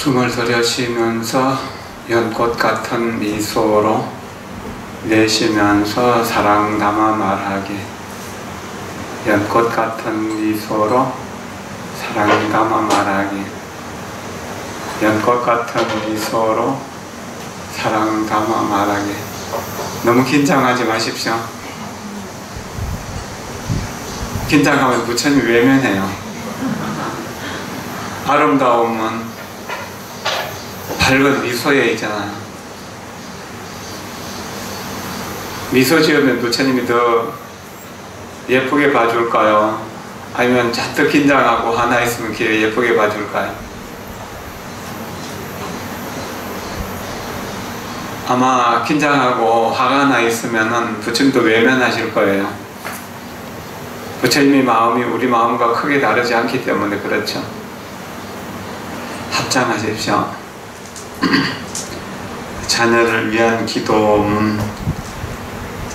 숨을 들여쉬면서 연꽃 같은 미소로 내쉬면서 사랑 담아 말하기. 연꽃 같은 미소로 사랑 담아 말하기. 연꽃 같은 미소로 사랑 담아 말하기. 너무 긴장하지 마십시오. 긴장하면 부처님 외면해요. 아름다움은 밝은 미소에 있잖아요. 미소 지으면 부처님이 더 예쁘게 봐줄까요? 아니면 잔뜩 긴장하고 하나 있으면 예쁘게 봐줄까요? 아마 긴장하고 화가 나 있으면 부처님도 외면하실 거예요. 부처님의 마음이 우리 마음과 크게 다르지 않기 때문에 그렇죠. 합장하십시오. 자녀를 위한 기도문.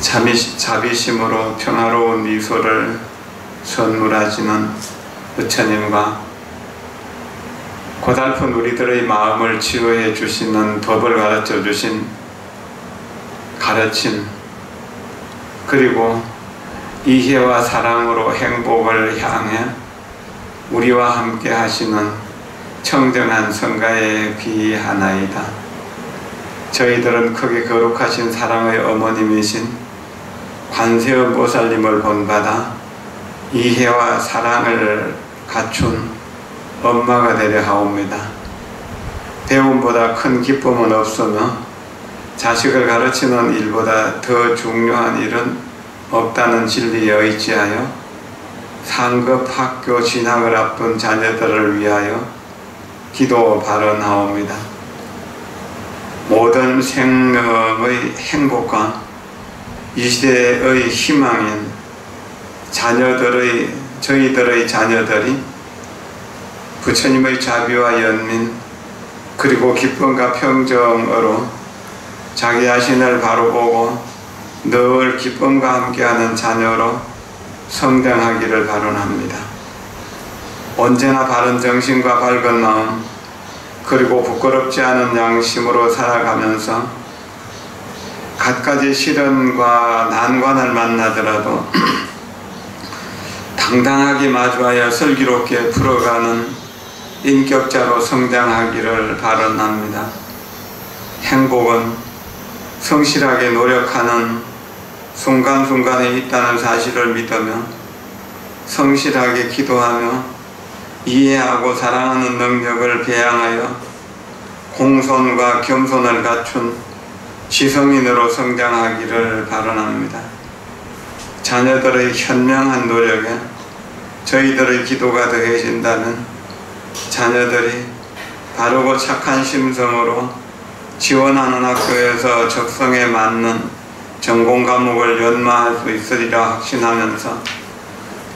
자비심으로 평화로운 미소를 선물하시는 부처님과 고달픈 우리들의 마음을 치유해 주시는 법을 가르쳐 주신 가르침, 그리고 이해와 사랑으로 행복을 향해 우리와 함께 하시는 청정한 성가에 귀하나이다. 저희들은 크게 거룩하신 사랑의 어머님이신 관세음보살님을 본받아 이해와 사랑을 갖춘 엄마가 되려 하옵니다. 배움보다 큰 기쁨은 없으며 자식을 가르치는 일보다 더 중요한 일은 없다는 진리에 의지하여 상급 학교 진학을 앞둔 자녀들을 위하여 기도 발언하옵니다. 모든 생명의 행복과 이 시대의 희망인 저희들의 자녀들이 부처님의 자비와 연민 그리고 기쁨과 평정으로 자기 자신을 바로 보고 늘 기쁨과 함께하는 자녀로 성장하기를 발언합니다. 언제나 바른 정신과 밝은 마음 그리고 부끄럽지 않은 양심으로 살아가면서 갖가지 시련과 난관을 만나더라도 당당하게 마주하여 슬기롭게 풀어가는 인격자로 성장하기를 발언합니다. 행복은 성실하게 노력하는 순간순간에 있다는 사실을 믿으며 성실하게 기도하며 이해하고 사랑하는 능력을 배양하여 공손과 겸손을 갖춘 지성인으로 성장하기를 발언합니다. 자녀들의 현명한 노력에 저희들의 기도가 더해진다면 자녀들이 바르고 착한 심성으로 지원하는 학교에서 적성에 맞는 전공 과목을 연마할 수 있으리라 확신하면서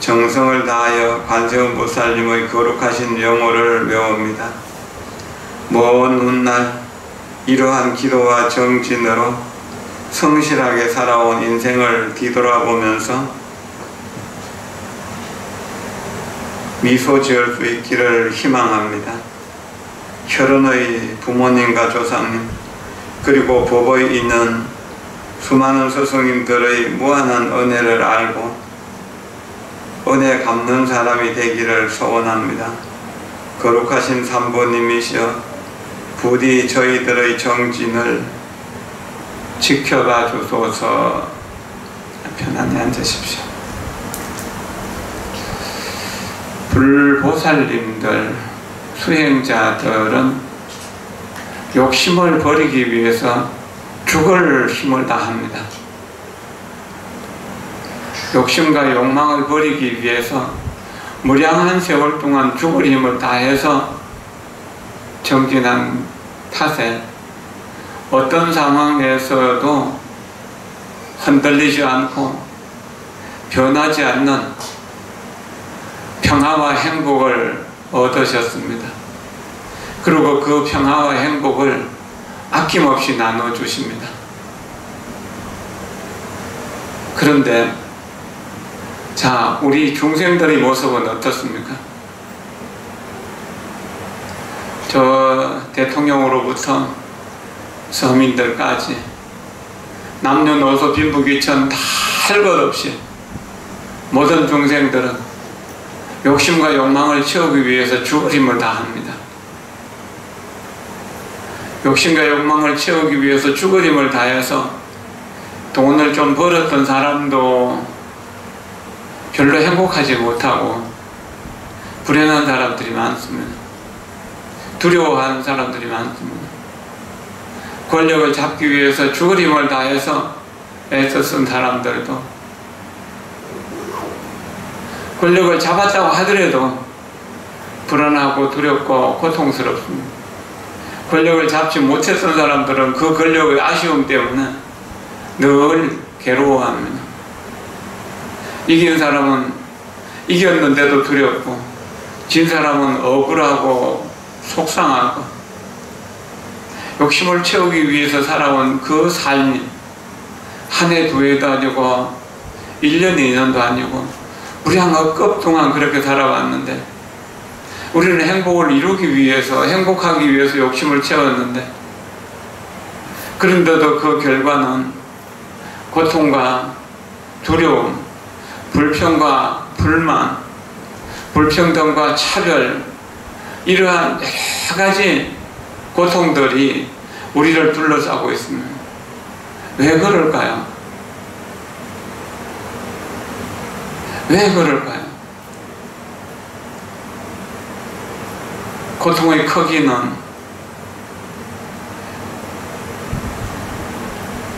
정성을 다하여 관세음보살님의 거룩하신 영호를 외웁니다. 먼 훗날 이러한 기도와 정진으로 성실하게 살아온 인생을 뒤돌아보면서 미소 지을 수 있기를 희망합니다. 혈연의 부모님과 조상님 그리고 법의 있는 수많은 스승님들의 무한한 은혜를 알고 은혜 갚는 사람이 되기를 소원합니다. 거룩하신 삼보님이시여 부디 저희들의 정진을 지켜봐 주소서. 편안히 앉으십시오. 불보살님들, 수행자들은 욕심을 버리기 위해서 죽을 힘을 다합니다. 욕심과 욕망을 버리기 위해서 무량한 세월 동안 죽을 힘을 다해서 정진한 탓에 어떤 상황에서도 흔들리지 않고 변하지 않는 평화와 행복을 얻으셨습니다. 그리고 그 평화와 행복을 아낌없이 나눠주십니다. 그런데 자, 우리 중생들의 모습은 어떻습니까? 저 대통령으로부터 서민들까지 남녀노소 빈부귀천 다 할 것 없이 모든 중생들은 욕심과 욕망을 채우기 위해서 죽을 힘을 다합니다. 욕심과 욕망을 채우기 위해서 죽을 힘을 다해서 돈을 좀 벌었던 사람도 별로 행복하지 못하고 불행한 사람들이 많습니다. 두려워하는 사람들이 많습니다. 권력을 잡기 위해서 죽을 힘을 다해서 애써쓴 사람들도 권력을 잡았다고 하더라도 불안하고 두렵고 고통스럽습니다. 권력을 잡지 못했던 사람들은 그 권력의 아쉬움 때문에 늘 괴로워합니다. 이긴 사람은 이겼는데도 두렵고 진 사람은 억울하고 속상하고 욕심을 채우기 위해서 살아온 그 삶이 한 해, 두 해도 아니고 1년, 2년도 아니고 무량 억급 동안 그렇게 살아왔는데 우리는 행복을 이루기 위해서, 행복하기 위해서 욕심을 채웠는데 그런데도 그 결과는 고통과 두려움, 불평과 불만, 불평등과 차별, 이러한 여러 가지 고통들이 우리를 둘러싸고 있습니다. 왜 그럴까요? 왜 그럴까요? 고통의 크기는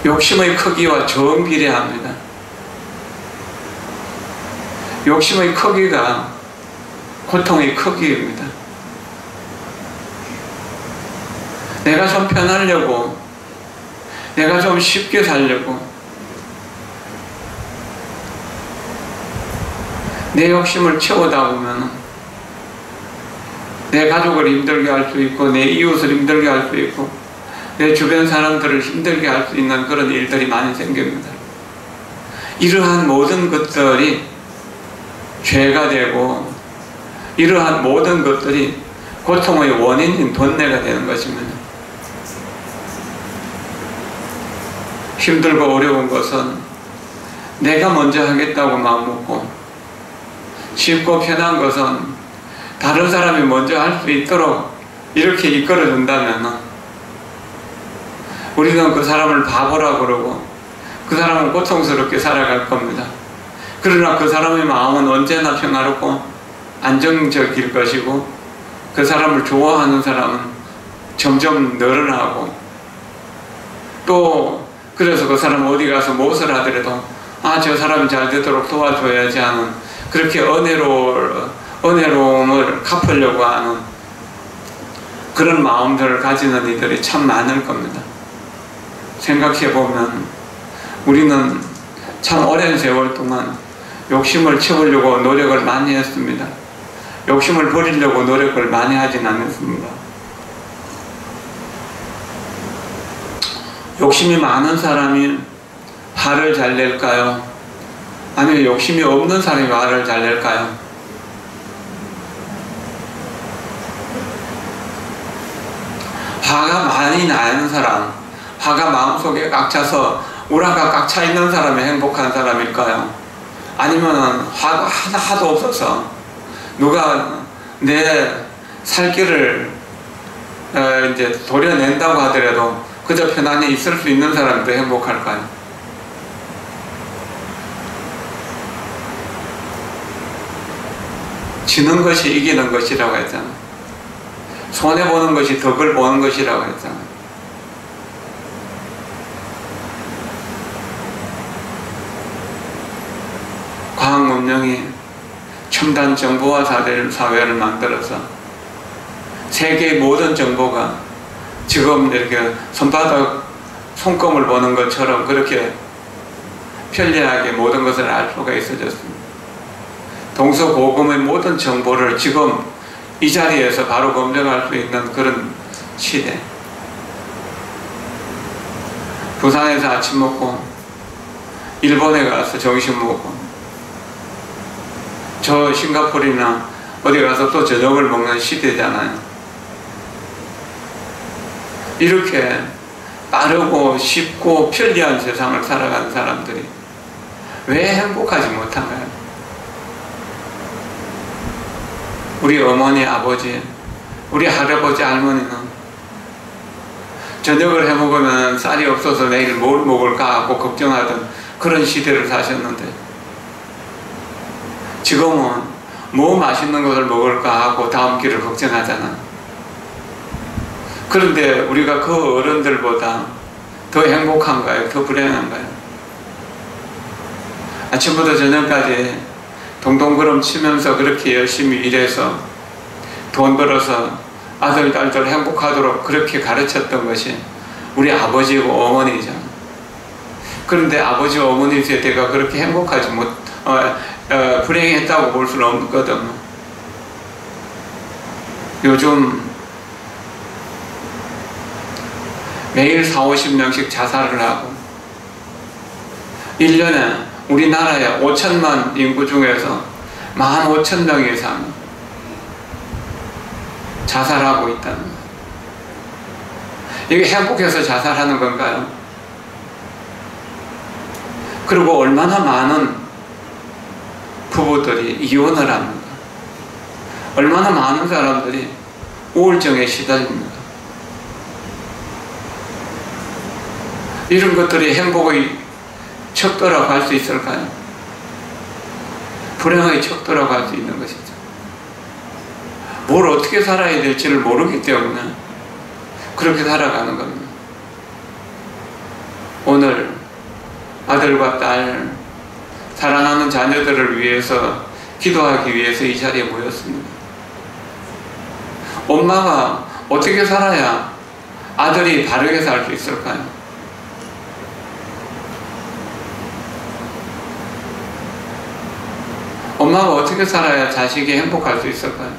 욕심의 크기와 정비례합니다. 욕심의 크기가 고통의 크기입니다. 내가 좀 편하려고, 내가 좀 쉽게 살려고, 내 욕심을 채우다 보면 내 가족을 힘들게 할 수 있고, 내 이웃을 힘들게 할 수 있고, 내 주변 사람들을 힘들게 할 수 있는 그런 일들이 많이 생깁니다. 이러한 모든 것들이 죄가 되고, 이러한 모든 것들이 고통의 원인인 번뇌가 되는 것입니다. 힘들고 어려운 것은 내가 먼저 하겠다고 마음먹고, 쉽고 편한 것은 다른 사람이 먼저 할 수 있도록 이렇게 이끌어준다면 우리는 그 사람을 바보라고 그러고 그 사람은 고통스럽게 살아갈 겁니다. 그러나 그 사람의 마음은 언제나 평화롭고 안정적일 것이고, 그 사람을 좋아하는 사람은 점점 늘어나고, 또 그래서 그 사람 어디 가서 무엇을 하더라도 저 사람이 잘 되도록 도와줘야지 하는, 그렇게 은혜로움을 갚으려고 하는 그런 마음들을 가지는 이들이 참 많을 겁니다. 생각해보면 우리는 참 오랜 세월 동안 욕심을 채우려고 노력을 많이 했습니다. 욕심을 버리려고 노력을 많이 하진 않았습니다. 욕심이 많은 사람이 화를 잘 낼까요? 아니면 욕심이 없는 사람이 화를 잘 낼까요? 화가 많이 나는 사람, 화가 마음속에 꽉 차서 우라가 꽉 차 있는 사람이 행복한 사람일까요? 아니면 화가 하나도 없어서 누가 내 살 길을 이제 도려낸다고 하더라도 그저 편안히 있을 수 있는 사람도 행복할까요? 지는 것이 이기는 것이라고 했잖아요. 손해보는 것이 덕을 보는 것이라고 했잖아요. 과학문명이 첨단 정보화 사회를 만들어서 세계의 모든 정보가 지금 이렇게 손금을 보는 것처럼 그렇게 편리하게 모든 것을 알 수가 있어졌습니다. 동서고금의 모든 정보를 지금 이 자리에서 바로 검증할 수 있는 그런 시대. 부산에서 아침 먹고 일본에 가서 점심 먹고 저 싱가포르나 어디 가서 또 저녁을 먹는 시대잖아요. 이렇게 빠르고 쉽고 편리한 세상을 살아가는 사람들이 왜 행복하지 못한가요? 우리 어머니, 아버지, 우리 할아버지, 할머니는 저녁을 해먹으면 쌀이 없어서 내일 뭘 먹을까 하고 걱정하던 그런 시대를 사셨는데, 지금은 뭐 맛있는 것을 먹을까 하고 다음 길을 걱정하잖아. 그런데 우리가 그 어른들보다 더 행복한가요? 더 불행한가요? 아침부터 저녁까지 동동그럼 치면서 그렇게 열심히 일해서 돈 벌어서 아들, 딸들 행복하도록 그렇게 가르쳤던 것이 우리 아버지고 어머니죠. 그런데 아버지, 어머니 세대가 그렇게 행복하지 불행했다고 볼 수는 없거든요. 요즘 매일 40-50명씩 자살을 하고 1년에 우리나라의 5천만 인구 중에서 15,000명 이상 자살하고 있다는 거예요. 이게 행복해서 자살하는 건가요? 그리고 얼마나 많은 부부들이 이혼을 합니다. 얼마나 많은 사람들이 우울증에 시달립니다. 이런 것들이 행복의 척도라고 할 수 있을까요? 불행의 척도라고 할 수 있는 것이죠. 뭘 어떻게 살아야 될지를 모르기 때문에 그렇게 살아가는 겁니다. 오늘 아들과 딸, 사랑하는 자녀들을 위해서 기도하기 위해서 이 자리에 모였습니다. 엄마가 어떻게 살아야 아들이 바르게 살 수 있을까요? 엄마가 어떻게 살아야 자식이 행복할 수 있을까요?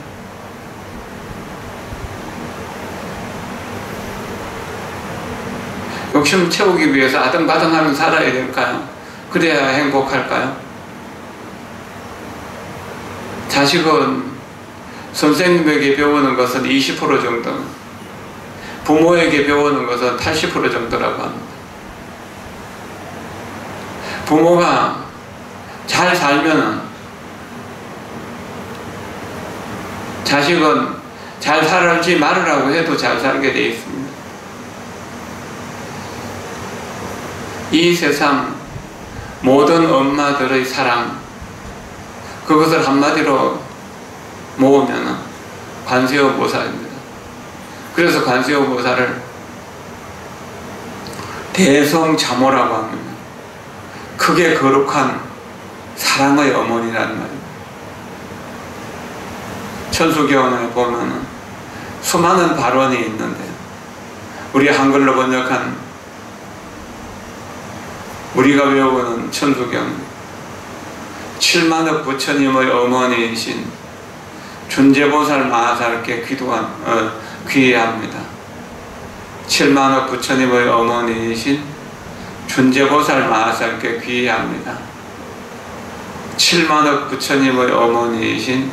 욕심 채우기 위해서 아등바등하며 살아야 될까요? 그래야 행복할까요? 자식은 선생님에게 배우는 것은 20% 정도, 부모에게 배우는 것은 80% 정도라고 합니다. 부모가 잘 살면은 자식은 잘 살지 말으라고 해도 잘 살게 되어 있습니다. 이 세상 모든 엄마들의 사랑, 그것을 한마디로 모으면 관세음보살입니다. 그래서 관세음보살을 대성자모라고 합니다. 크게 거룩한 사랑의 어머니라는 말입니다. 천수경에 보면 수많은 발언이 있는데, 우리 한글로 번역한 우리가 배우는 천수경, 7만억 부처님의 어머니이신 준재보살 마하살께 귀의합니다. 7만억 부처님의 어머니이신 준재보살 마하살께 귀의합니다. 7만억 부처님의 어머니이신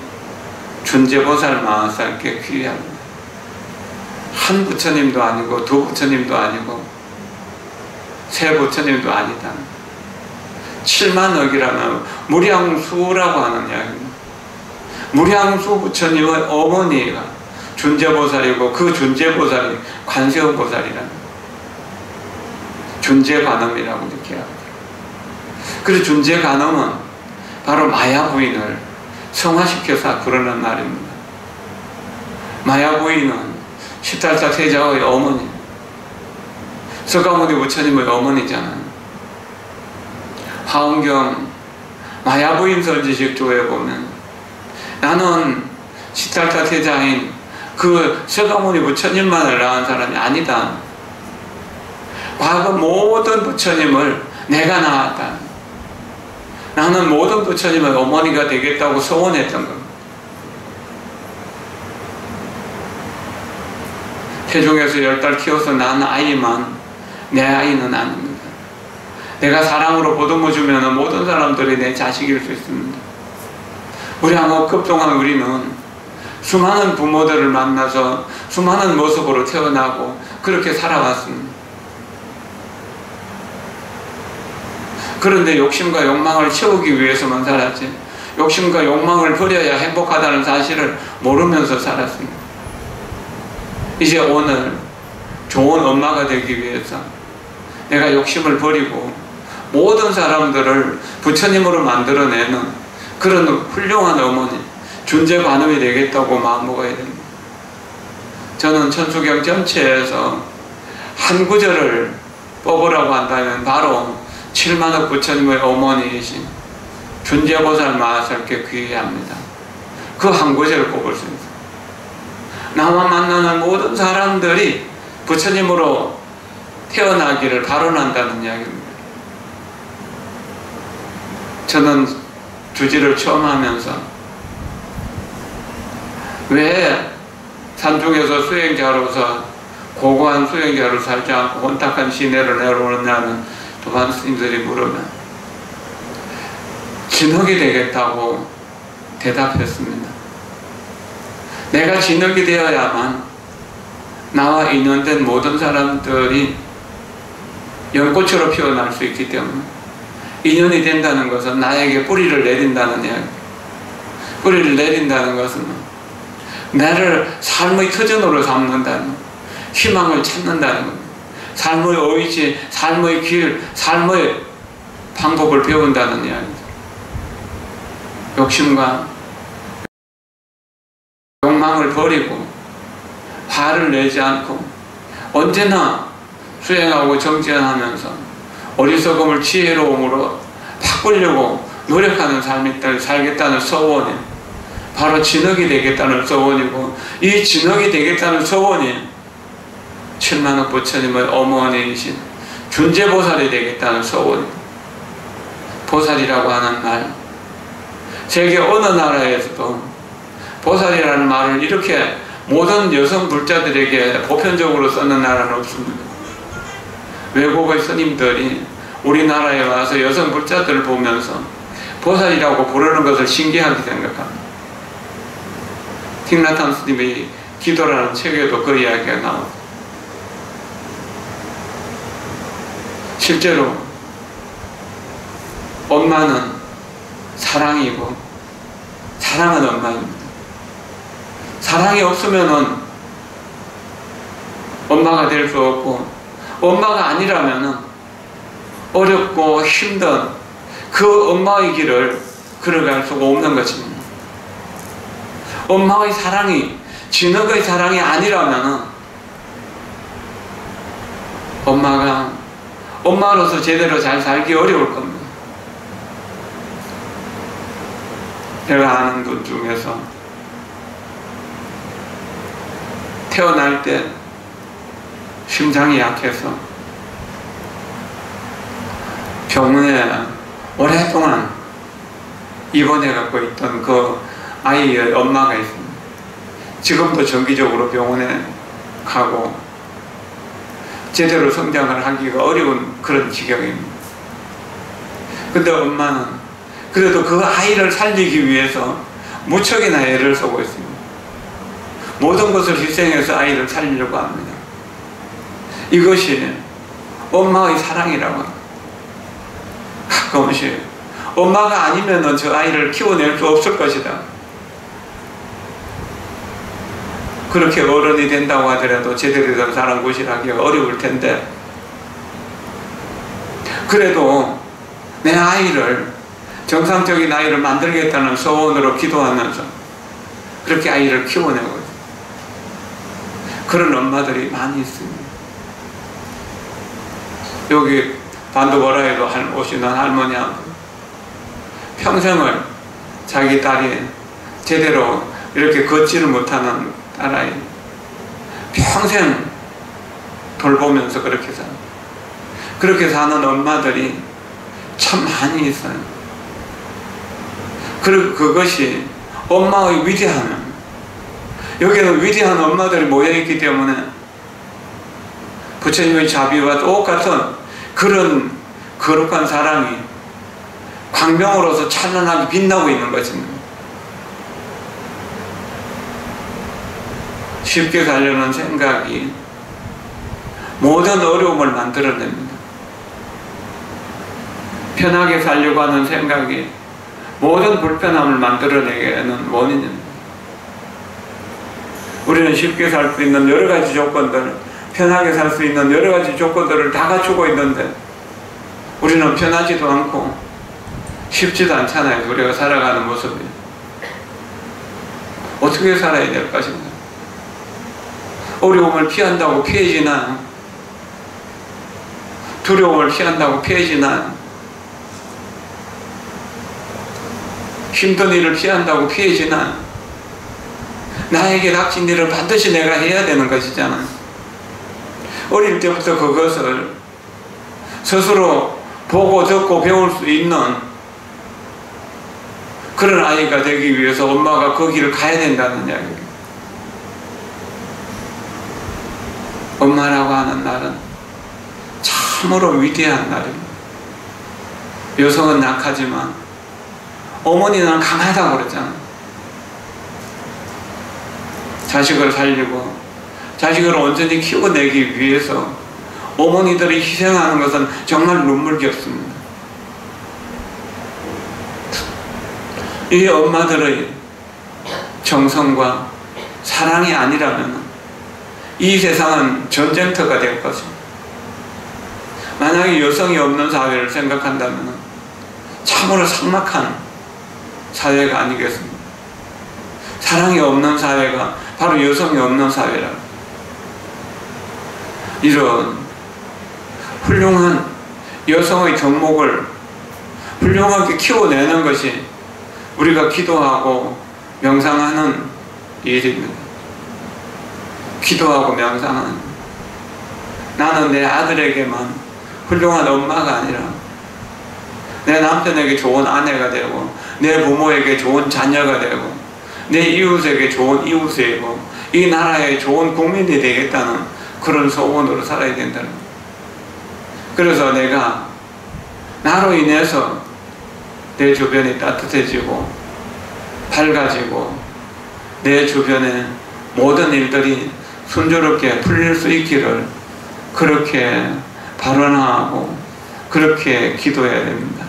준재보살 마하살께 귀의합니다. 한 부처님도 아니고 두 부처님도 아니고 세 부처님도 아니다. 7만억이라면 무량수라고 하는 이야기입니다. 무량수 부처님의 어머니가 준재보살이고 그 준재보살이 관세음보살이라는 준재관음이라고 이렇게 합니다. 그래서 준재관음은 바로 마야 부인을 성화시켜서 부르는 말입니다. 마야 부인은 시달타 세자의 어머니, 서가모니 부처님의 어머니잖아요. 화엄경 마야부인 설지식조에 보면 나는 시달타 세자인 그 서가모니 부처님만을 낳은 사람이 아니다. 과거 모든 부처님을 내가 낳았다. 나는 모든 부처님의 어머니가 되겠다고 소원했던 겁니다. 태중에서 10달 키워서 낳은 아이만 내 아이는 아닙니다. 내가 사랑으로 보듬어 주면 모든 사람들이 내 자식일 수 있습니다. 우리 한옥급 동안 우리는 수많은 부모들을 만나서 수많은 모습으로 태어나고 그렇게 살아왔습니다. 그런데 욕심과 욕망을 채우기 위해서만 살았지, 욕심과 욕망을 버려야 행복하다는 사실을 모르면서 살았습니다. 이제 오늘 좋은 엄마가 되기 위해서 내가 욕심을 버리고 모든 사람들을 부처님으로 만들어내는 그런 훌륭한 어머니, 준재관음이 되겠다고 마음먹어야 됩니다. 저는 천수경 전체에서 한 구절을 뽑으라고 한다면 바로 7만억 부처님의 어머니이신 준재보살 마하살께 귀의합니다. 그 한 구절을 뽑을 수 있습니다. 나와 만나는 모든 사람들이 부처님으로 태어나기를 발언한다는 이야기입니다. 저는 주지를 처음 하면서 왜 산중에서 수행자로서 고고한 수행자로 살지 않고 혼탁한 시내를 내려오느냐는 도반 스님들이 물으면 진흙이 되겠다고 대답했습니다. 내가 진흙이 되어야만 나와 인연된 모든 사람들이 연꽃으로 피어날 수 있기 때문에, 인연이 된다는 것은 나에게 뿌리를 내린다는 이야기. 뿌리를 내린다는 것은 나를 삶의 터전으로 삼는다는, 희망을 찾는다는 겁니다. 삶의 의지, 삶의 길, 삶의 방법을 배운다는 이야기입니다. 욕심과 욕망을 버리고 화를 내지 않고 언제나 수행하고 정진하면서 어리석음을 지혜로움으로 바꾸려고 노력하는 삶이 살겠다는 서원이 바로 진흙이 되겠다는 서원이고, 이 진흙이 되겠다는 서원이 7만억 부처님의 어머니이신 준재보살이 되겠다는 서원입니다. 보살이라고 하는 말, 세계 어느 나라에서도 보살이라는 말을 이렇게 모든 여성 불자들에게 보편적으로 쓰는 나라는 없습니다. 외국의 스님들이 우리나라에 와서 여성 불자들을 보면서 보살이라고 부르는 것을 신기하게 생각합니다. 틱나탄 스님의 기도라는 책에도 그 이야기가 나옵니다. 실제로 엄마는 사랑이고, 사랑은 엄마입니다. 사랑이 없으면은 엄마가 될 수 없고, 엄마가 아니라면은 어렵고 힘든 그 엄마의 길을 걸어갈 수가 없는 것입니다. 엄마의 사랑이 진흙의 사랑이 아니라면은 엄마가 엄마로서 제대로 잘 살기 어려울 겁니다. 제가 아는 분 중에서 태어날 때 심장이 약해서 병원에 오랫동안 입원해 갖고 있던 그 아이의 엄마가 있습니다. 지금도 정기적으로 병원에 가고 제대로 성장을 하기가 어려운 그런 지경입니다. 근데 엄마는 그래도 그 아이를 살리기 위해서 무척이나 애를 쓰고 있습니다. 모든 것을 희생해서 아이를 살리려고 합니다. 이것이 엄마의 사랑이라고 합니다. 가끔씩 엄마가 아니면 저 아이를 키워낼 수 없을 것이다. 그렇게 어른이 된다고 하더라도 제대로 된 사람 구실하기가 어려울 텐데, 그래도 내 아이를 정상적인 아이를 만들겠다는 소원으로 기도하면서 그렇게 아이를 키워내고 있습니다. 그런 엄마들이 많이 있습니다. 여기 반도보라에도 오시는 할머니하고 평생을 자기 딸이 제대로 이렇게 걷지를 못하는 딸아이 평생 돌보면서 그렇게 사는, 그렇게 사는 엄마들이 참 많이 있어요. 그리고 그것이 엄마의 위대함입니다. 여기는 위대한 엄마들이 모여있기 때문에 부처님의 자비와 똑같은 그런 거룩한 사랑이 광명으로서 찬란하게 빛나고 있는 것입니다. 쉽게 살려는 생각이 모든 어려움을 만들어냅니다. 편하게 살려고 하는 생각이 모든 불편함을 만들어내게 하는 원인입니다. 우리는 쉽게 살 수 있는 여러 가지 조건들, 편하게 살 수 있는 여러 가지 조건들을 다 갖추고 있는데 우리는 편하지도 않고 쉽지도 않잖아요. 우리가 살아가는 모습이. 어떻게 살아야 될 것인가? 어려움을 피한다고 피해지나? 두려움을 피한다고 피해지나? 힘든 일을 피한다고 피해지나? 나에게 닥친 일을 반드시 내가 해야 되는 것이잖아. 어릴 때부터 그것을 스스로 보고 듣고 배울 수 있는 그런 아이가 되기 위해서 엄마가 그 길을 가야 된다는 이야기예요. 엄마라고 하는 날은 참으로 위대한 날입니다. 여성은 약하지만 어머니는 강하다고 그러잖아. 자식을 살리고 자식을 온전히 키워내기 위해서 어머니들이 희생하는 것은 정말 눈물겹습니다. 이 엄마들의 정성과 사랑이 아니라면 이 세상은 전쟁터가 될 것입니다. 만약에 여성이 없는 사회를 생각한다면 참으로 삭막한 사회가 아니겠습니까? 사랑이 없는 사회가 바로 여성이 없는 사회라. 이런 훌륭한 여성의 덕목을 훌륭하게 키워내는 것이 우리가 기도하고 명상하는 일입니다. 기도하고 명상하는, 나는 내 아들에게만 훌륭한 엄마가 아니라 내 남편에게 좋은 아내가 되고 내 부모에게 좋은 자녀가 되고 내 이웃에게 좋은 이웃이 되고 이 나라에 좋은 국민이 되겠다는 그런 소원으로 살아야 된다는 거예요. 그래서 내가 나로 인해서 내 주변이 따뜻해지고 밝아지고 내 주변의 모든 일들이 순조롭게 풀릴 수 있기를 그렇게 발언하고 그렇게 기도해야 됩니다.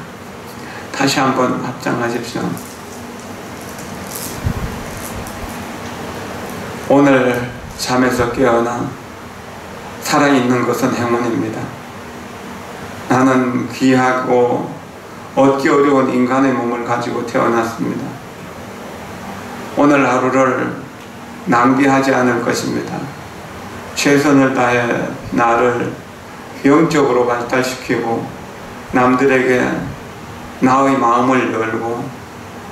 다시 한번 합장하십시오. 오늘 잠에서 깨어나 살아있는 것은 행운입니다. 나는 귀하고 얻기 어려운 인간의 몸을 가지고 태어났습니다. 오늘 하루를 낭비하지 않을 것입니다. 최선을 다해 나를 영적으로 발달시키고 남들에게 나의 마음을 열고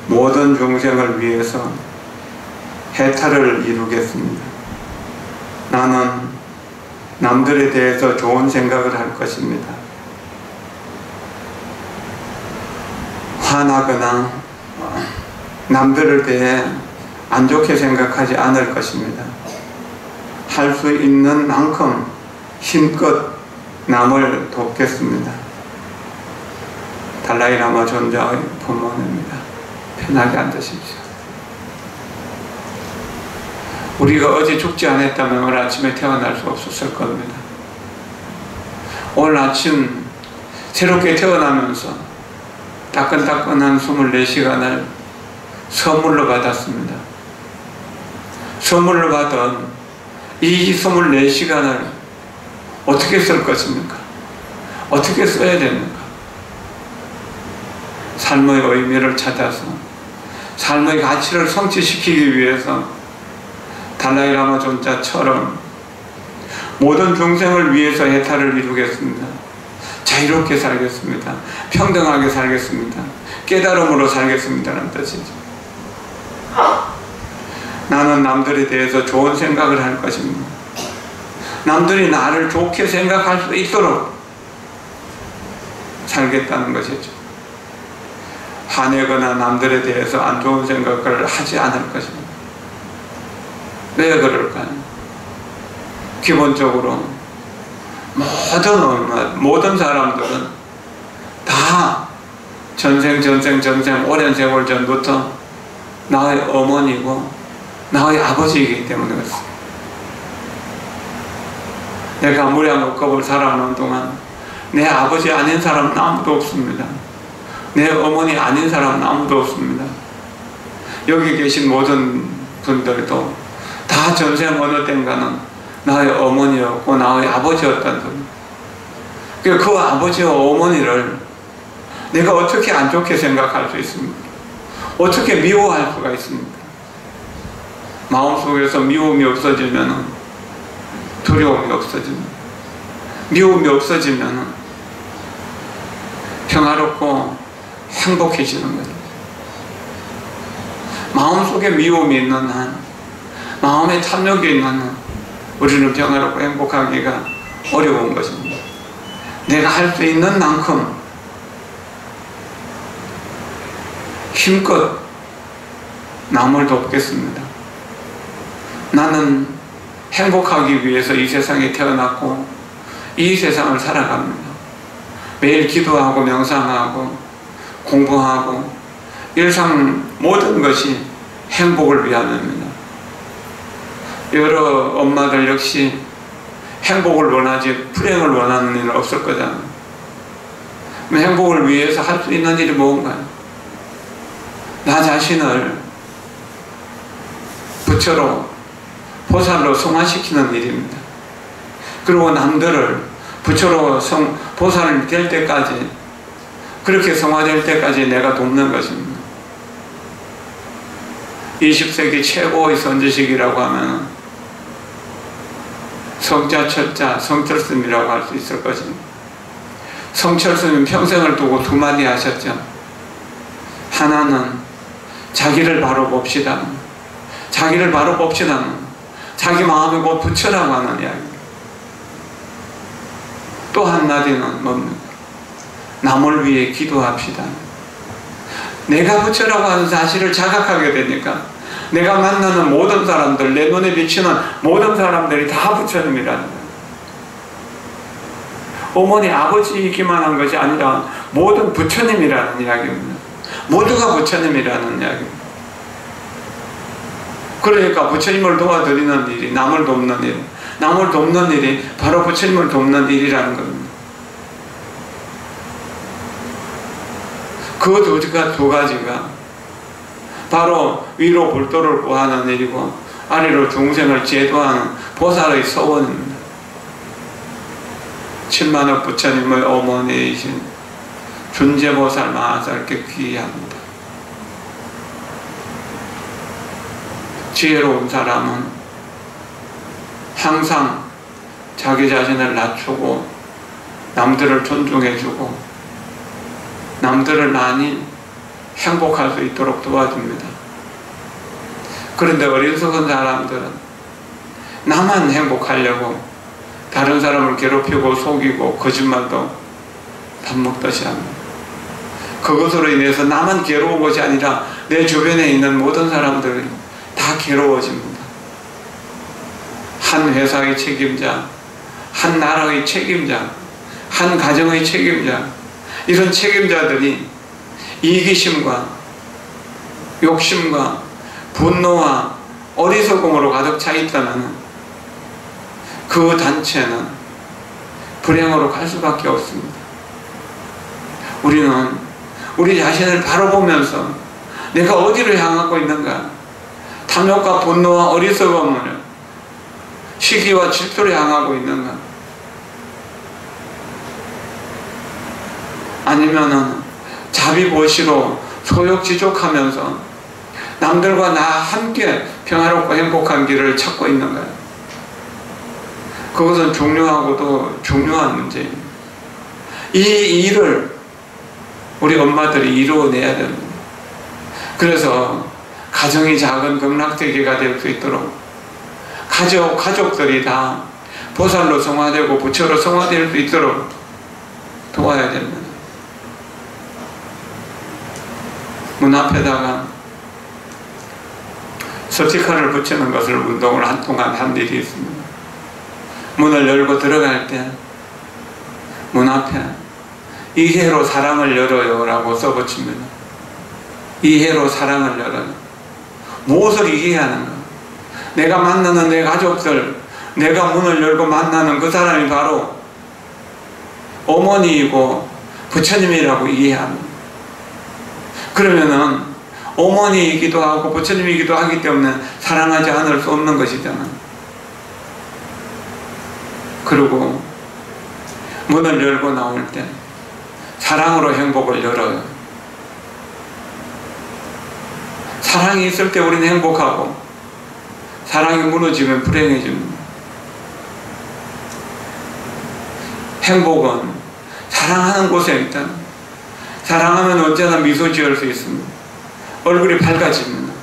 모든 중생을 위해서 해탈을 이루겠습니다. 나는 남들에 대해서 좋은 생각을 할 것입니다. 화나거나 남들을 대해 안 좋게 생각하지 않을 것입니다. 할 수 있는 만큼 힘껏 남을 돕겠습니다. 달라이라마 존자의 부모입니다. 편하게 앉으십시오. 우리가 어제 죽지 않았다면 오늘 아침에 태어날 수 없었을 겁니다. 오늘 아침 새롭게 태어나면서 따끈따끈한 24시간을 선물로 받았습니다. 선물로 받은 이 24시간을 어떻게 쓸 것입니까? 어떻게 써야 됩니까? 삶의 의미를 찾아서 삶의 가치를 성취시키기 위해서 달라이라마 존자처럼 모든 중생을 위해서 해탈을 이루겠습니다. 자유롭게 살겠습니다. 평등하게 살겠습니다. 깨달음으로 살겠습니다라는 뜻이죠. 나는 남들에 대해서 좋은 생각을 할 것입니다. 남들이 나를 좋게 생각할 수 있도록 살겠다는 것이죠. 화내거나 남들에 대해서 안 좋은 생각을 하지 않을 것입니다. 왜 그럴까요? 기본적으로 모든 사람들은 다 전생 오랜 세월 전부터 나의 어머니고 나의 아버지이기 때문에 그렇습니다. 내가 무량겁을 살아오는 동안 내 아버지 아닌 사람은 아무도 없습니다. 내 어머니 아닌 사람은 아무도 없습니다. 여기 계신 모든 분들도 다 전생 어느 땐가는 나의 어머니였고 나의 아버지였다는 소리. 그 아버지와 어머니를 내가 어떻게 안 좋게 생각할 수 있습니까? 어떻게 미워할 수가 있습니까? 마음속에서 미움이 없어지면 두려움이 없어집니다. 미움이 없어지면 평화롭고 행복해지는 거죠. 마음속에 미움이 있는 한, 마음에 탐욕이 있는 한 우리는 평화롭고 행복하기가 어려운 것입니다. 내가 할 수 있는 만큼 힘껏 남을 돕겠습니다. 나는 행복하기 위해서 이 세상에 태어났고 이 세상을 살아갑니다. 매일 기도하고 명상하고 공부하고 일상 모든 것이 행복을 위함입니다. 여러 엄마들 역시 행복을 원하지 불행을 원하는 일은 없을 거잖아요. 행복을 위해서 할 수 있는 일이 뭔가요? 나 자신을 부처로 보살로 성화시키는 일입니다. 그리고 남들을 부처로 보살이 될 때까지, 그렇게 성화될 때까지 내가 돕는 것입니다. 20세기 최고의 선지식이라고 하면 성자, 철자, 성철스님이라고 할 수 있을 것입니다. 성철스님 평생을 두고 두 마디 하셨죠. 하나는 자기를 바로 봅시다. 자기를 바로 봅시다. 자기 마음이 곧 부처라고 하는 이야기입니다. 또 한마디는 뭡니까? 남을 위해 기도합시다. 내가 부처라고 하는 사실을 자각하게 되니까 내가 만나는 모든 사람들, 내 눈에 비치는 모든 사람들이 다 부처님이라는 거예요. 어머니, 아버지이기만 한 것이 아니라 모든 부처님이라는 이야기입니다. 모두가 부처님이라는 이야기입니다. 그러니까 부처님을 도와드리는 일이, 남을 돕는 일, 남을 돕는 일이 바로 부처님을 돕는 일이라는 겁니다. 그 두 가지가 바로 위로 불도를 구하는 일이고 아래로 중생을 제도하는 보살의 서원입니다. 7만억 부처님의 어머니이신 준재보살 마하살께 귀의합니다. 지혜로운 사람은 항상 자기 자신을 낮추고 남들을 존중해주고 남들을 많이 행복할 수 있도록 도와줍니다. 그런데 어리석은 사람들은 나만 행복하려고 다른 사람을 괴롭히고 속이고 거짓말도 밥 먹듯이 합니다. 그것으로 인해서 나만 괴로운 것이 아니라 내 주변에 있는 모든 사람들이 다 괴로워집니다. 한 회사의 책임자, 한 나라의 책임자, 한 가정의 책임자, 이런 책임자들이 이기심과 욕심과 분노와 어리석음으로 가득 차 있다면 그 단체는 불행으로 갈 수밖에 없습니다. 우리는 우리 자신을 바로 보면서 내가 어디를 향하고 있는가, 탐욕과 분노와 어리석음을, 시기와 질투를 향하고 있는가, 아니면은 자비보시로 소욕지족하면서 남들과 나 함께 평화롭고 행복한 길을 찾고 있는가요? 그것은 중요하고도 중요한 문제입니다. 이 일을 우리 엄마들이 이루어내야 됩니다. 그래서 가정이 작은 극락대계가 될 수 있도록 가족들이 다 보살로 성화되고 부처로 성화될 수 있도록 도와야 됩니다. 문 앞에다가 스티커를 붙이는 것을 운동을 한동안 한 일이 있습니다. 문을 열고 들어갈 때 문 앞에 이해로 사랑을 열어요 라고 써붙입니다. 이해로 사랑을 열어요. 무엇을 이해하는가? 내가 만나는 내 가족들, 내가 문을 열고 만나는 그 사람이 바로 어머니이고 부처님이라고 이해합니다. 그러면은 어머니이기도 하고 부처님이기도 하기 때문에 사랑하지 않을 수 없는 것이잖아. 그리고 문을 열고 나올 때 사랑으로 행복을 열어요. 사랑이 있을 때 우리는 행복하고 사랑이 무너지면 불행해집니다. 행복은 사랑하는 곳에 있다. 사랑하면 언제나 미소 지을 수 있습니다. 얼굴이 밝아집니다.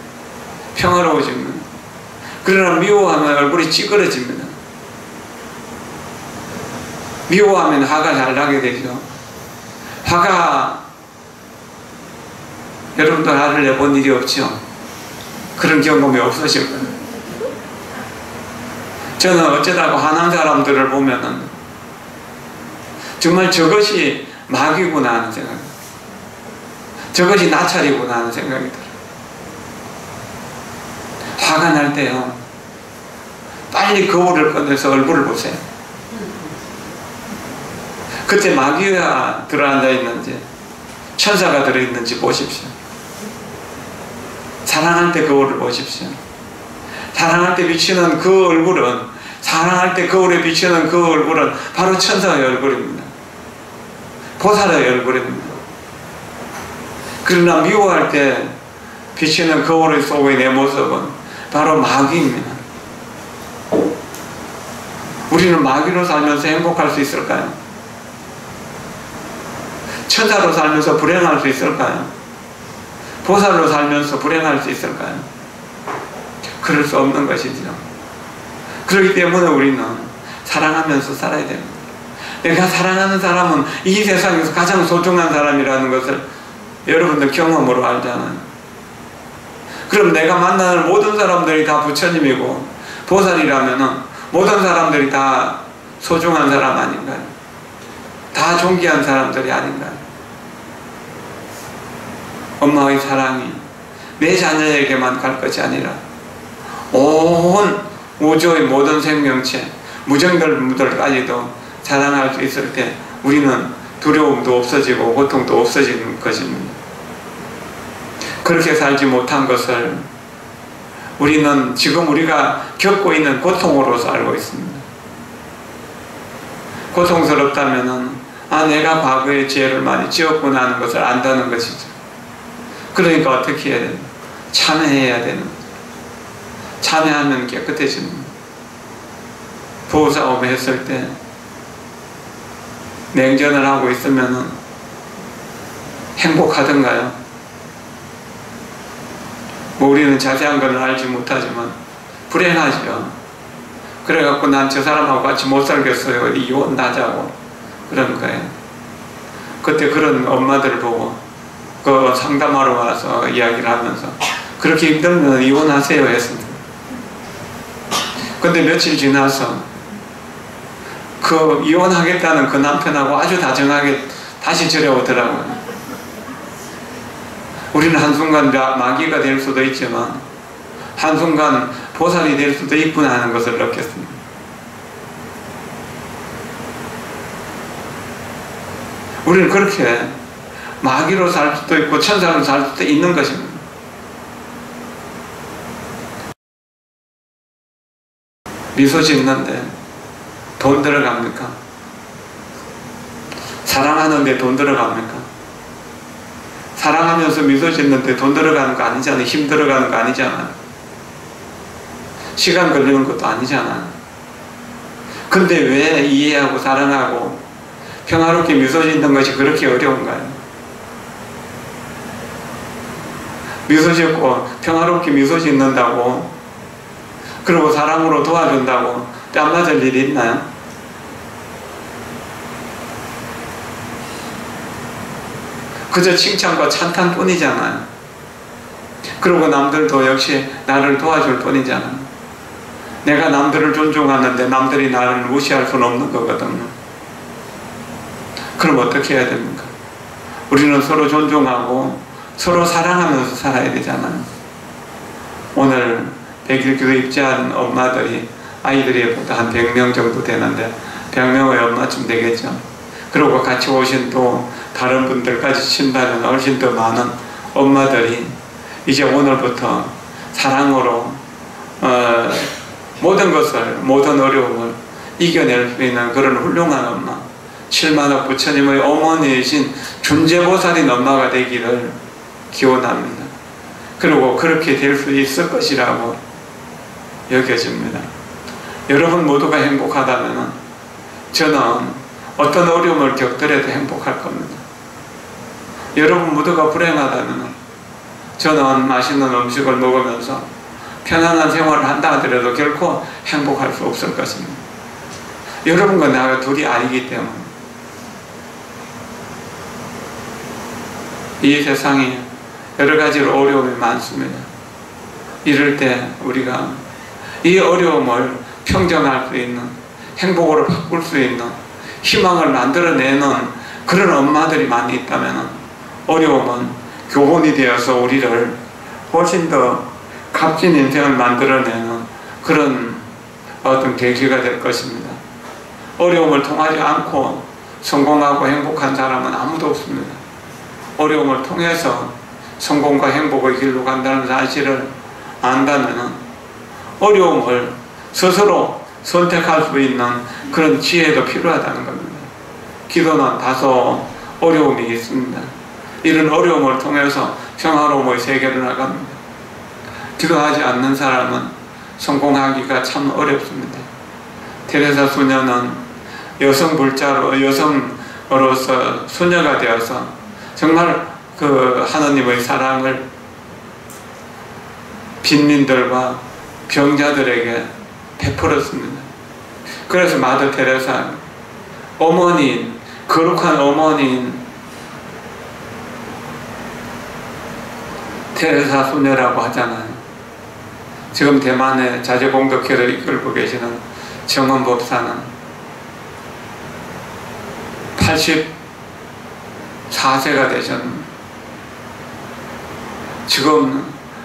평화로워집니다. 그러나 미워하면 얼굴이 찌그러집니다. 미워하면 화가 잘 나게 되죠. 화가, 여러분도 화를 내본 일이 없죠? 그런 경험이 없으실 거예요. 저는 어쩌다가 화난 사람들을 보면은 정말 저것이 마귀구나 하는 생각이, 저것이 나찰이구나 하는 생각이 들어요. 화가 날 때요, 빨리 거울을 꺼내서 얼굴을 보세요. 그때 마귀가 들어앉아 있는지 천사가 들어있는지 보십시오. 사랑할 때 거울을 보십시오. 사랑할 때 비치는 그 얼굴은, 사랑할 때 거울에 비치는 그 얼굴은 바로 천사의 얼굴입니다. 보살의 얼굴입니다. 그러나 미워할 때 비치는 거울 속의 내 모습은 바로 마귀입니다. 우리는 마귀로 살면서 행복할 수 있을까요? 천사로 살면서 불행할 수 있을까요? 보살로 살면서 불행할 수 있을까요? 그럴 수 없는 것이죠. 그렇기 때문에 우리는 사랑하면서 살아야 됩니다. 내가 사랑하는 사람은 이 세상에서 가장 소중한 사람이라는 것을 여러분들 경험으로 알잖아요. 그럼 내가 만나는 모든 사람들이 다 부처님이고 보살이라면 모든 사람들이 다 소중한 사람 아닌가요? 다 존귀한 사람들이 아닌가요? 엄마의 사랑이 내 자녀에게만 갈 것이 아니라 온 우주의 모든 생명체, 무정들까지도 사랑할 수 있을 때 우리는 두려움도 없어지고 고통도 없어지는 것입니다. 그렇게 살지 못한 것을 우리는 지금 우리가 겪고 있는 고통으로서 알고 있습니다. 고통스럽다면은 내가 과거에 죄를 많이 지었구나 하는 것을 안다는 것이죠. 그러니까 어떻게 해야 되나? 참회해야 되는 거죠. 참회하면 깨끗해집니다. 부부싸움 했을 때 냉전을 하고 있으면은 행복하던가요? 뭐 우리는 자세한 건 알지 못하지만 불행하죠. 그래갖고 난 저 사람하고 같이 못 살겠어요. 이혼하자고 그런 거예요. 그때 그런 엄마들을 보고 그 상담하러 와서 이야기를 하면서 그렇게 힘들면 이혼하세요 했습니다. 근데 며칠 지나서 그 이혼하겠다는 그 남편하고 아주 다정하게 다시 절여오더라고요. 우리는 한순간 마귀가 될 수도 있지만 한순간 보살이 될 수도 있구나 하는 것을 느꼈습니다. 우리는 그렇게 마귀로 살 수도 있고 천사로 살 수도 있는 것입니다. 미소 짓는데 돈 들어갑니까? 사랑하는데 돈 들어갑니까? 사랑하면서 미소 짓는데 돈 들어가는 거 아니잖아요. 힘 들어가는 거 아니잖아요. 시간 걸리는 것도 아니잖아요. 근데 왜 이해하고 사랑하고 평화롭게 미소 짓는 것이 그렇게 어려운가요? 미소 짓고 평화롭게 미소 짓는다고 그리고 사랑으로 도와준다고 뺨 맞을 일이 있나요? 그저 칭찬과 찬탄 뿐이잖아요. 그리고 남들도 역시 나를 도와줄 뿐이잖아요. 내가 남들을 존중하는데 남들이 나를 무시할 수는 없는 거거든요. 그럼 어떻게 해야 됩니까? 우리는 서로 존중하고 서로 사랑하면서 살아야 되잖아요. 오늘 100일 교도 입지한 엄마들이 아이들이 보다 한 100명 정도 되는데 100명의 엄마쯤 되겠죠. 그리고 같이 오신 또 다른 분들까지 친다면 훨씬 더 많은 엄마들이 이제 오늘부터 사랑으로 모든 것을, 모든 어려움을 이겨낼 수 있는 그런 훌륭한 엄마, 7만억 부처님의 어머니이신 존재보살인 엄마가 되기를 기원합니다. 그리고 그렇게 될 수 있을 것이라고 여겨집니다. 여러분 모두가 행복하다면 저는 어떤 어려움을 겪더라도 행복할 겁니다. 여러분 모두가 불행하다면 저는 맛있는 음식을 먹으면서 편안한 생활을 한다 하더라도 결코 행복할 수 없을 것입니다. 여러분과 나가 둘이 아니기 때문에 이 세상에 여러 가지로 어려움이 많습니다. 이럴 때 우리가 이 어려움을 평정할 수 있는, 행복으로 바꿀 수 있는 희망을 만들어내는 그런 엄마들이 많이 있다면 어려움은 교훈이 되어서 우리를 훨씬 더 값진 인생을 만들어내는 그런 어떤 계기가 될 것입니다. 어려움을 통하지 않고 성공하고 행복한 사람은 아무도 없습니다. 어려움을 통해서 성공과 행복의 길로 간다는 사실을 안다면 어려움을 스스로 선택할 수 있는 그런 지혜도 필요하다는 겁니다. 기도는 다소 어려움이 있습니다. 이런 어려움을 통해서 평화로움의 세계를 나갑니다. 기도하지 않는 사람은 성공하기가 참 어렵습니다. 테레사 수녀는 여성으로서 수녀가 되어서 정말 그 하나님의 사랑을 빈민들과 병자들에게 베풀었습니다. 그래서 마더 테레사 어머니인, 거룩한 어머니인 테레사 수녀라고 하잖아요. 지금 대만의 자제공덕회를 이끌고 계시는 정원법사는 84세가 되셨는데 지금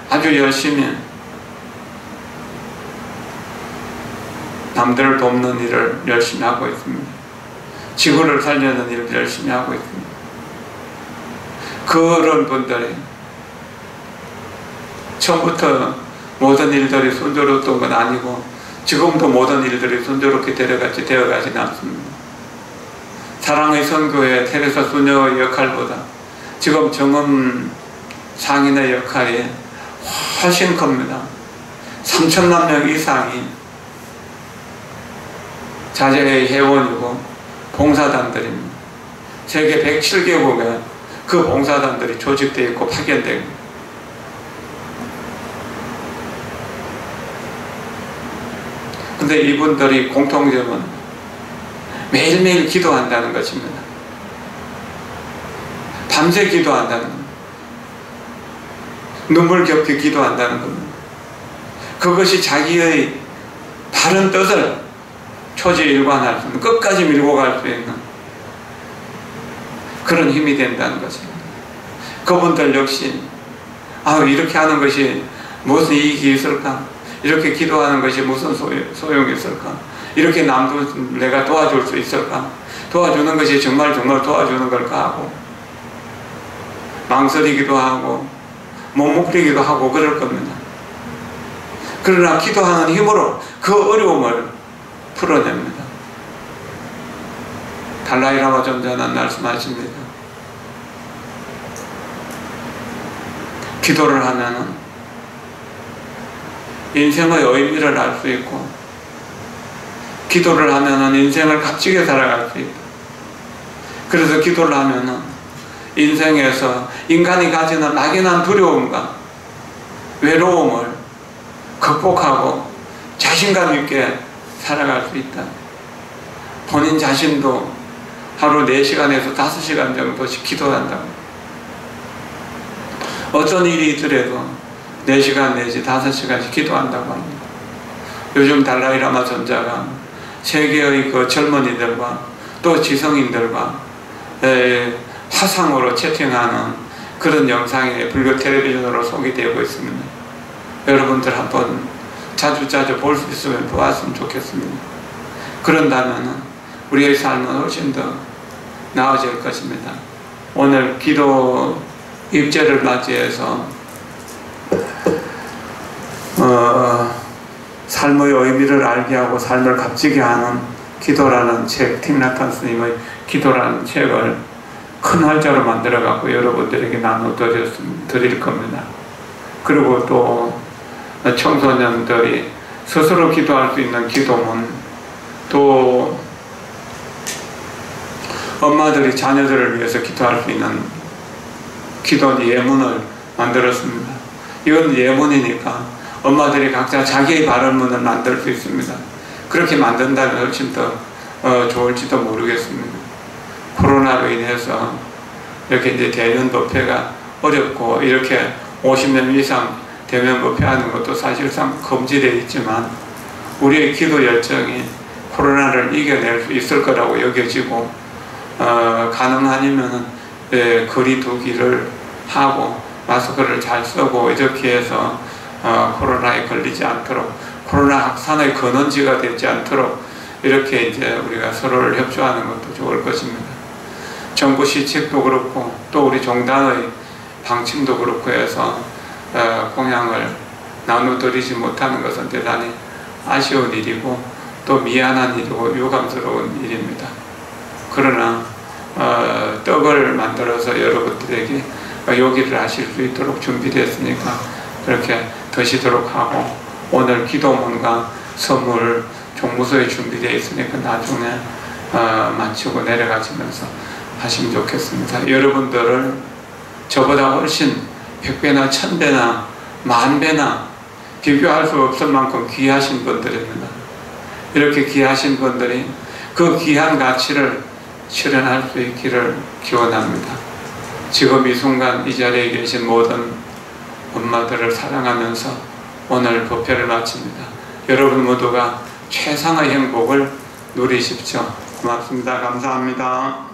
아주 열심히 남들을 돕는 일을 열심히 하고 있습니다. 지구를 살리는 일을 열심히 하고 있습니다. 그런 분들이 처음부터 모든 일들이 순조로웠던 건 아니고 지금도 모든 일들이 순조롭게 되어가지는 않습니다. 사랑의 선교의 테레사 수녀의 역할보다 지금 정음 상인의 역할이 훨씬 큽니다. 3천만 명 이상이 자제의 회원이고 봉사단들입니다. 세계 107개국에 그 봉사단들이 조직되어 있고 파견되어 있습니다. 근데 이분들이 공통점은 매일매일 기도한다는 것입니다. 밤새 기도한다는 겁니다. 눈물겹게 기도한다는 겁니다. 그것이 자기의 바른 뜻을 초지일관할 수 있는, 끝까지 밀고 갈 수 있는 그런 힘이 된다는 것입니다. 그분들 역시 이렇게 하는 것이 무슨 이익이 있을까? 이렇게 기도하는 것이 무슨 소용이 있을까? 이렇게 남도 내가 도와줄 수 있을까? 도와주는 것이 정말 도와주는 걸까 하고 망설이기도 하고 묵묵대기도 하고 그럴 겁니다. 그러나 기도하는 힘으로 그 어려움을 풀어냅니다. 달라이라마 존자는 말씀하십니다. 기도를 하면은 인생의 의미를 알 수 있고 기도를 하면은 인생을 값지게 살아갈 수 있다. 그래서 기도를 하면은 인생에서 인간이 가지는 막연한 두려움과 외로움을 극복하고 자신감 있게 살아갈 수 있다. 본인 자신도 하루 4시간에서 5시간 정도씩 기도한다고. 어떤 일이 있더라도 4시간 내지 5시간씩 기도한다고 합니다. 요즘 달라이라마 존자가 세계의 그 젊은이들과 또 지성인들과 화상으로 채팅하는 그런 영상이 불교 텔레비전으로 소개되고 있습니다. 여러분들 한번 자주자주 볼 수 있으면 보았으면 좋겠습니다. 그런다면 우리의 삶은 훨씬 더 나아질 것입니다. 오늘 기도 입제를 맞이해서 삶의 의미를 알게 하고 삶을 값지게 하는 기도라는 책, 팀 나탄 스님의 기도라는 책을 큰 활자로 만들어 갖고 여러분들에게 나눠 드릴 겁니다. 그리고 또 청소년들이 스스로 기도할 수 있는 기도문, 또 엄마들이 자녀들을 위해서 기도할 수 있는 기도 예문을 만들었습니다. 이건 예문이니까 엄마들이 각자 자기의 발언문을 만들 수 있습니다. 그렇게 만든다면 훨씬 더 좋을지도 모르겠습니다. 코로나로 인해서 이렇게 이제 대면 법회가 어렵고, 이렇게 50명 이상 대면 법회하는 것도 사실상 금지되어 있지만 우리의 기도 열정이 코로나를 이겨낼 수 있을 거라고 여겨지고, 가능하면 거리 두기를 하고 마스크를 잘 쓰고 이렇게 해서 코로나에 걸리지 않도록, 코로나 확산의 근원지가 되지 않도록 이렇게 이제 우리가 서로를 협조하는 것도 좋을 것입니다. 정부 시책도 그렇고 또 우리 종단의 방침도 그렇고 해서 공양을 나눠드리지 못하는 것은 대단히 아쉬운 일이고 또 미안한 일이고 유감스러운 일입니다. 그러나 떡을 만들어서 여러분들에게 요기를 하실 수 있도록 준비되었으니까 그렇게 드시도록 하고, 오늘 기도문과 선물 종무소에 준비되어 있으니까 나중에 마치고 내려가시면서 하시면 좋겠습니다. 여러분들을 저보다 훨씬 100배나 1000배나 10,000배나 비교할 수 없을 만큼 귀하신 분들입니다. 이렇게 귀하신 분들이 그 귀한 가치를 실현할 수 있기를 기원합니다. 지금 이 순간 이 자리에 계신 모든 엄마들을 사랑하면서 오늘 법회를 마칩니다. 여러분 모두가 최상의 행복을 누리십시오. 고맙습니다. 감사합니다.